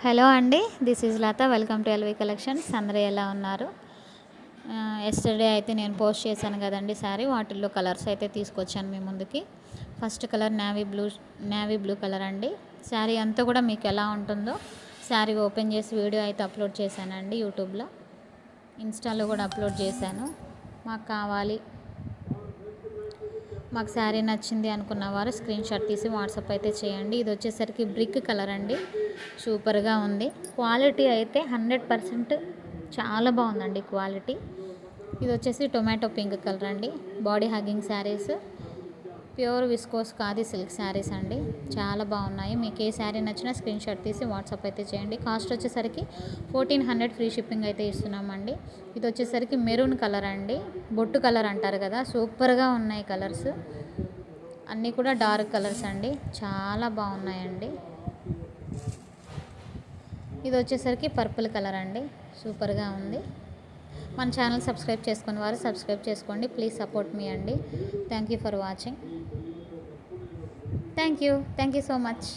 Hello అండి, this is Latha. Welcome to LV collections. అందరూ ఎలా ఉన్నారు? ఎస్టర్డే అయితే నేను పోస్ట్ చేశాను కదండి శారీ, వాటిల్లో కలర్స్ అయితే తీసుకొచ్చాను మీ ముందుకి. First colour navy blue colour అండి. శారీ అంతా కూడా మీకు ఎలా ఉంటుందో శారీ ఓపెన్ చేసి వీడియో అయితే అప్లోడ్ చేశానండి. యూట్యూబ్లో, ఇన్స్టాలో కూడా అప్లోడ్ చేశాను. మాకు శారీ నచ్చింది అనుకున్న వారు స్క్రీన్ షాట్ తీసి వాట్సాప్ అయితే చేయండి. ఇది వచ్చేసరికి బ్రిక్ కలర్ అండి. సూపర్గా ఉంది. క్వాలిటీ అయితే 100% చాలా బాగుందండి క్వాలిటీ. ఇది వచ్చేసి టొమాటో పింక్ కలర్ అండి. Body hugging saris, pure viscose khadi silk saris అండి. చాలా బాగున్నాయి. మీకు ఏ శారీ నచ్చినా స్క్రీన్ షాట్ తీసి వాట్సాప్ అయితే చేయండి. కాస్ట్ వచ్చేసరికి 1400 ఫ్రీ షిప్పింగ్ అయితే ఇస్తున్నామండి. ఇది వచ్చేసరికి మెరూన్ కలర్ అండి. బొట్టు కలర్ అంటారు కదా, సూపర్గా ఉన్నాయి కలర్స్ అన్నీ కూడా డార్క్ కలర్స్ అండి. చాలా బాగున్నాయండి. ఇది వచ్చేసరికి పర్పుల్ కలర్ అండి. సూపర్గా ఉంది. మన ఛానల్ సబ్స్క్రైబ్ చేసుకున్న వారు సబ్స్క్రైబ్ చేసుకోండి. ప్లీజ్ సపోర్ట్ మీ అండి. Thank you for watching. Thank you so much.